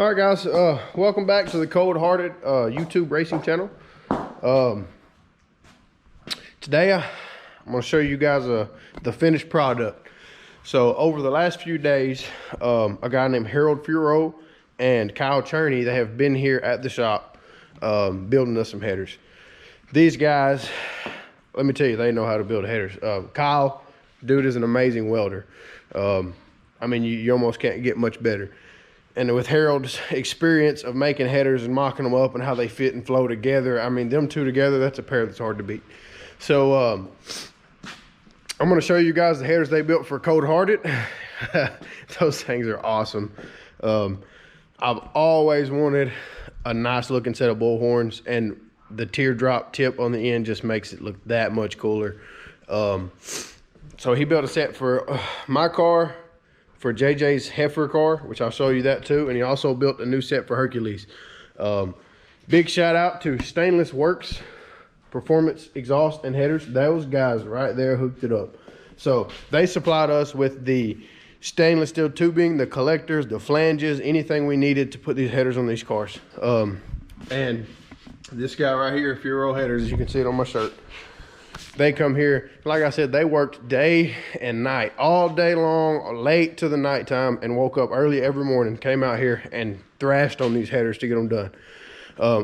All right, guys, welcome back to the Cold Hearted YouTube racing channel. Today I'm going to show you guys the finished product. So over the last few days, a guy named Furo and Kyle Cherney, they have been here at the shop building us some headers. These guys, let me tell you, they know how to build headers. Kyle, dude, is an amazing welder. I mean, you almost can't get much better. And with Harold's experience of making headers and mocking them up and how they fit and flow together, I mean, them two together, that's a pair that's hard to beat. So I'm going to show you guys the headers they built for Cold Hearted. Those things are awesome. I've always wanted a nice looking set of bull horns, and the teardrop tip on the end just makes it look that much cooler. So he built a set for my car, for JJ's heifer car, which I'll show you that too, and he also built a new set for Hercules. Big shout out to Stainless Works Performance Exhaust and Headers. Those guys right there hooked it up. So they supplied us with the stainless steel tubing, the collectors, the flanges, anything we needed to put these headers on these cars. And this guy right here, Furo Headers, as you can see it on my shirt, they come here, like I said, they worked day and night, all day long, late to the nighttime, and woke up early every morning, came out here and thrashed on these headers to get them done.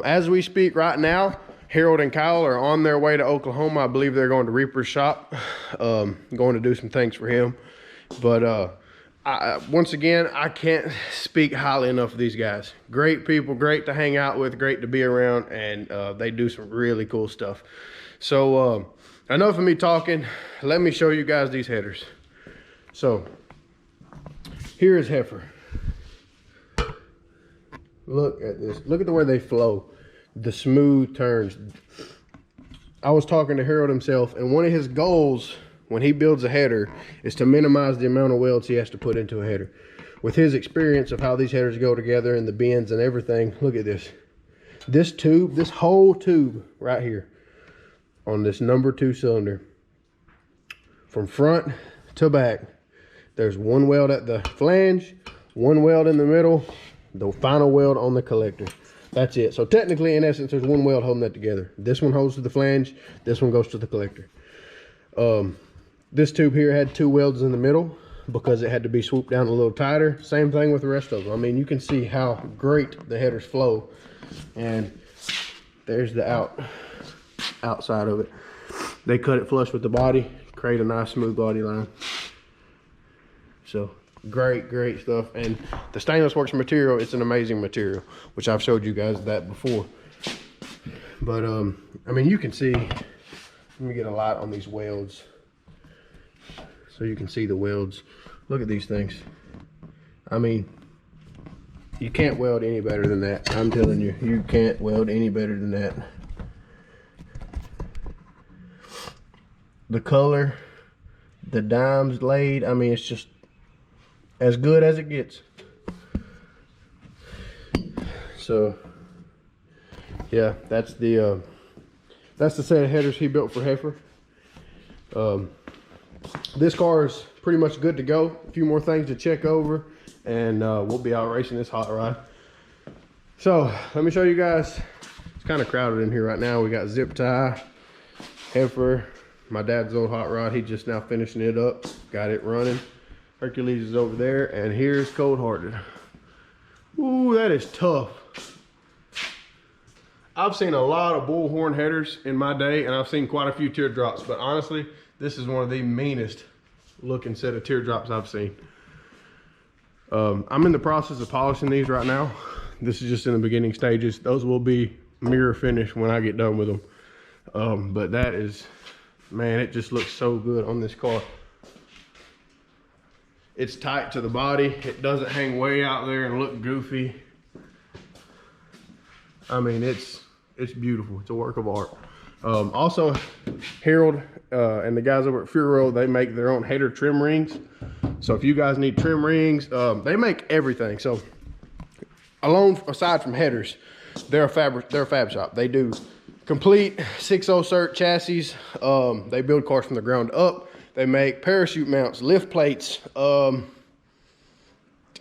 As we speak right now, Harold and Kyle are on their way to Oklahoma. I believe they're going to Reaper's shop, going to do some things for him. But once again, I can't speak highly enough of these guys. Great people, great to hang out with, great to be around, and they do some really cool stuff. So enough of me talking. Let me show you guys these headers. So here is heifer. Look at this. Look at the way they flow, the smooth turns. I was talking to Harold himself, and one of his goals when he builds a header is to minimize the amount of welds he has to put into a header. With his experience of how these headers go together and the bends and everything, look at this. This tube, this whole tube right here on this number 2 cylinder, from front to back, there's one weld at the flange, one weld in the middle, the final weld on the collector. That's it. So technically, in essence, there's one weld holding that together. This one holds to the flange, this one goes to the collector. This tube here had 2 welds in the middle because it had to be swooped down a little tighter. Same thing with the rest of them. I mean, you can see how great the headers flow. And there's the outside of it. They cut it flush with the body, create a nice smooth body line. So great stuff. And the Stainless Works material, it's an amazing material, which I've showed you guys that before. But I mean, you can see, let me get a light on these welds so you can see the welds. Look at these things. I mean, you can't weld any better than that. I'm telling you, you can't weld any better than that. The color, the dimes laid, I mean, it's just as good as it gets. So yeah, that's the set of headers he built for heifer. This car is pretty much good to go. A few more things to check over, and we'll be out racing this hot rod. So let me show you guys. It's kind of crowded in here right now. We got zip tie, heifer, my dad's old hot rod. He just now finishing it up, got it running. Hercules is over there, and here's Cold Hearted. Ooh, that is tough. I've seen a lot of bullhorn headers in my day, and I've seen quite a few teardrops, but honestly, this is one of the meanest looking set of teardrops I've seen. I'm in the process of polishing these right now. This is just in the beginning stages. Those will be mirror finish when I get done with them. But that is, man, it just looks so good on this car. It's tight to the body. It doesn't hang way out there and look goofy. I mean, it's beautiful. It's a work of art. Also, Harold and the guys over at Furo, they make their own header trim rings. So if you guys need trim rings, they make everything. So aside from headers, they're a fab shop. They do complete 6.0 cert chassis. They build cars from the ground up. They make parachute mounts, lift plates,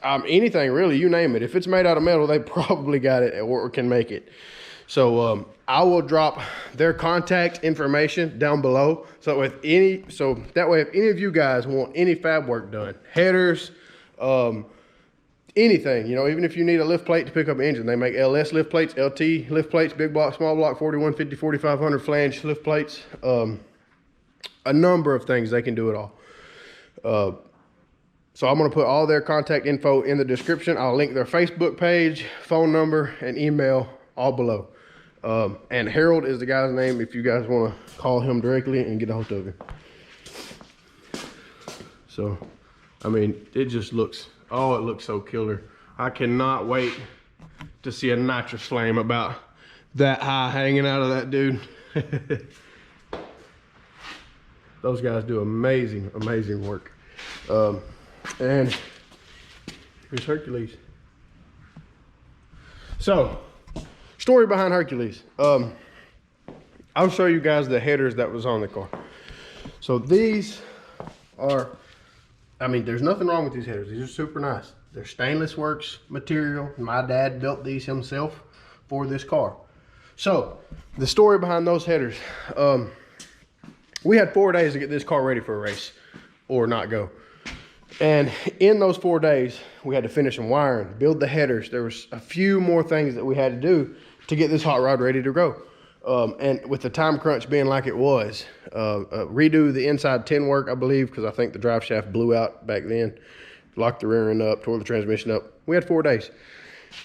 Anything really, you name it. If it's made out of metal, they probably got it or can make it. So I will drop their contact information down below. So that way, if any of you guys want any fab work done, headers, anything, you know, even if you need a lift plate to pick up an engine, they make LS lift plates, LT lift plates, big block, small block, 4150, 4500 flange lift plates. A number of things, they can do it all. So I'm going to put all their contact info in the description. I'll link their Facebook page, phone number, and email all below. And Harold is the guy's name if you guys want to call him directly and get a hold of him. So, I mean, it just looks, oh, it looks so killer. I cannot wait to see a nitrous flame about that high hanging out of that dude. Those guys do amazing, amazing work. And here's Hercules. So, story behind Hercules. I'll show you guys the headers that was on the car. So these are, I mean, there's nothing wrong with these headers. These are super nice. They're stainless works material. My dad built these himself for this car. So, the story behind those headers. We had 4 days to get this car ready for a race or not go. And in those 4 days, we had to finish some wiring, build the headers. There was a few more things that we had to do to get this hot rod ready to go. And with the time crunch being like it was, redo the inside tin work, I believe, because I think the drive shaft blew out back then, locked the rear end up, tore the transmission up. We had 4 days.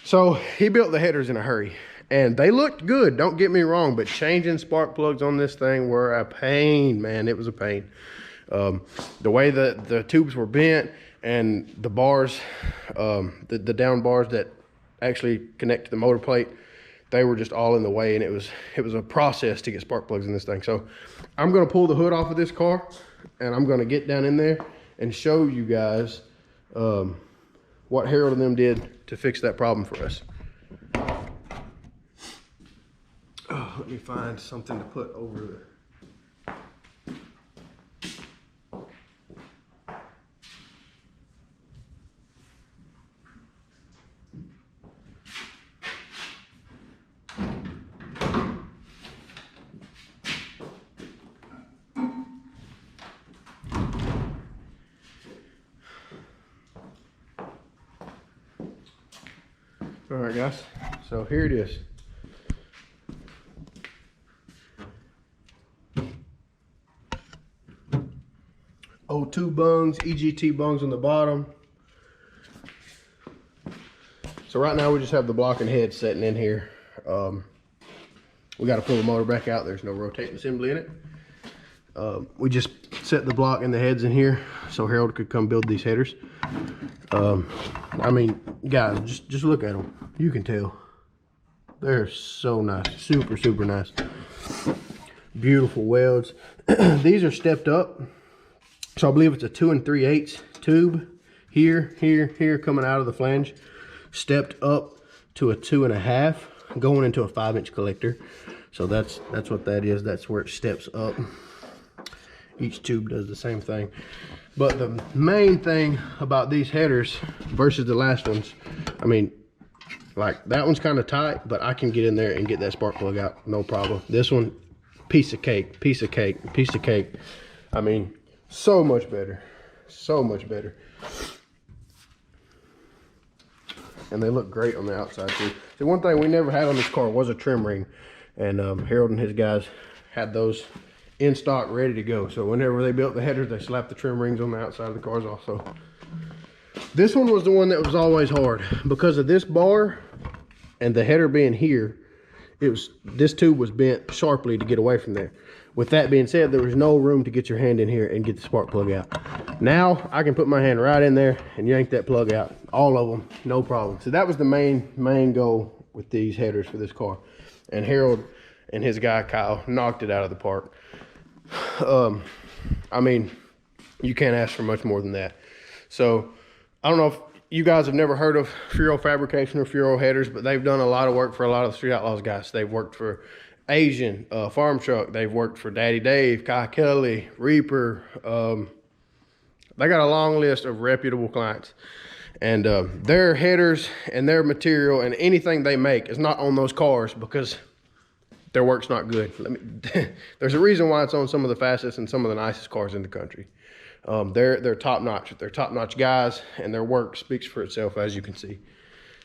So he built the headers in a hurry. And they looked good, don't get me wrong, but changing spark plugs on this thing were a pain, man. It was a pain. The way that the tubes were bent and the bars, the down bars that actually connect to the motor plate, they were just all in the way, and it was a process to get spark plugs in this thing. So I'm going to pull the hood off of this car, and I'm going to get down in there and show you guys what Harold and them did to fix that problem for us. Oh, let me find something to put over there. All right, guys, so here it is. O2 bungs, EGT bungs on the bottom. So right now we just have the block and head sitting in here. We got to pull the motor back out. There's no rotating assembly in it. We just set the block and the heads in here so Harold could come build these headers. I mean, guys, just look at them. You can tell. They're so nice. Super, super nice. Beautiful welds. These are stepped up. So I believe it's a 2 3/8 tube. Here, coming out of the flange. Stepped up to a 2 1/2, going into a 5-inch collector. So that's what that is. That's where it steps up. Each tube does the same thing. But the main thing about these headers versus the last ones, I mean, like that one's kind of tight, but I can get in there and get that spark plug out, no problem. This one, piece of cake, piece of cake, piece of cake. I mean, so much better, so much better. And they look great on the outside too. See, one thing we never had on this car was a trim ring, and Harold and his guys had those in stock ready to go. So whenever they built the headers, they slapped the trim rings on the outside of the cars also. This one was the one that was always hard because of this bar and the header being here. This tube was bent sharply to get away from there. With that being said, there was no room to get your hand in here and get the spark plug out. Now I can put my hand right in there and yank that plug out, all of them, no problem. So that was the main goal with these headers for this car, and Harold and his guy Kyle knocked it out of the park. I mean, you can't ask for much more than that. So I don't know if you guys have never heard of Furo Fabrication or Furo headers, but they've done a lot of work for a lot of the Street Outlaws guys. They've worked for Asian, Farm Truck. They've worked for Daddy Dave, Kai Kelly, Reaper. They got a long list of reputable clients. And their headers and their material and anything they make is not on those cars because their work's not good. There's a reason why it's on some of the fastest and some of the nicest cars in the country. They're top notch. They're top notch guys, and their work speaks for itself, as you can see.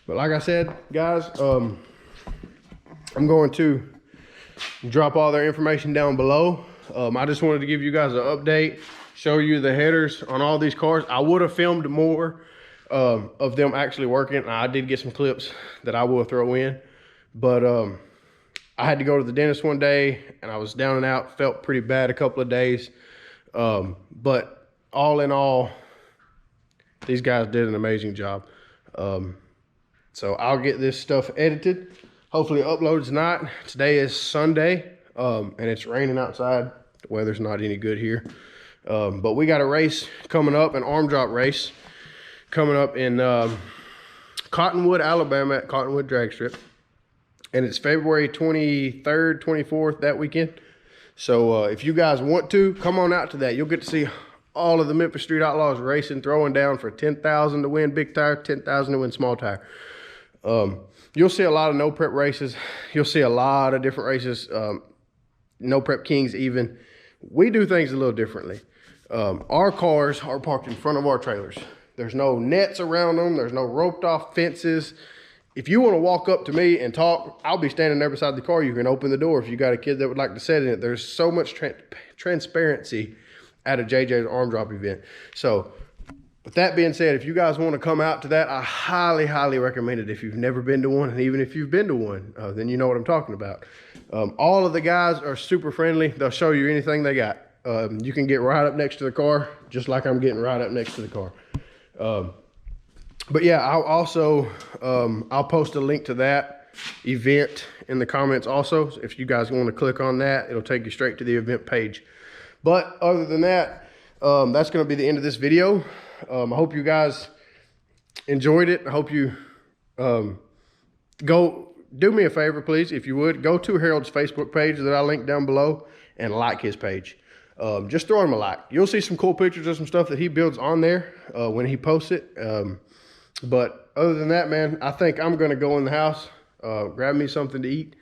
But like I said, guys, I'm going to drop all their information down below. I just wanted to give you guys an update, show you the headers on all these cars. I would have filmed more of them actually working. I did get some clips that I will throw in, but I had to go to the dentist one day and I was down and out, felt pretty bad a couple of days. But all in all, these guys did an amazing job. So I'll get this stuff edited, hopefully upload tonight. Today is Sunday, and it's raining outside. The weather's not any good here. But we got a race coming up, an arm drop race coming up in Cottonwood, Alabama at Cottonwood Drag Strip. And it's February 23rd, 24th, that weekend. So if you guys want to, come on out to that. You'll get to see all of the Memphis Street Outlaws racing, throwing down for $10,000 to win big tire, $10,000 to win small tire. You'll see a lot of no prep races. You'll see a lot of different races, no prep kings even. We do things a little differently. Our cars are parked in front of our trailers. There's no nets around them. There's no roped off fences. If you want to walk up to me and talk, I'll be standing there beside the car. You can open the door if you got a kid that would like to sit in it. There's so much transparency at a JJ's arm drop event. So with that being said, if you guys want to come out to that, I highly, highly recommend it. If you've never been to one, and even if you've been to one, then you know what I'm talking about. All of the guys are super friendly. They'll show you anything they got. You can get right up next to the car, just like I'm getting right up next to the car. But yeah, I'll also, I'll post a link to that event in the comments also. So if you guys want to click on that, it'll take you straight to the event page. But other than that, that's going to be the end of this video. I hope you guys enjoyed it. I hope you go do me a favor, please, if you would. Go to Harold's Facebook page that I linked down below and like his page. Just throw him a like. You'll see some cool pictures of some stuff that he builds on there when he posts it. But other than that, man, I think I'm going to go in the house, grab me something to eat,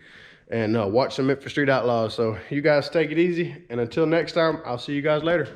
and watch some Memphis Street Outlaws. So you guys take it easy. And until next time, I'll see you guys later.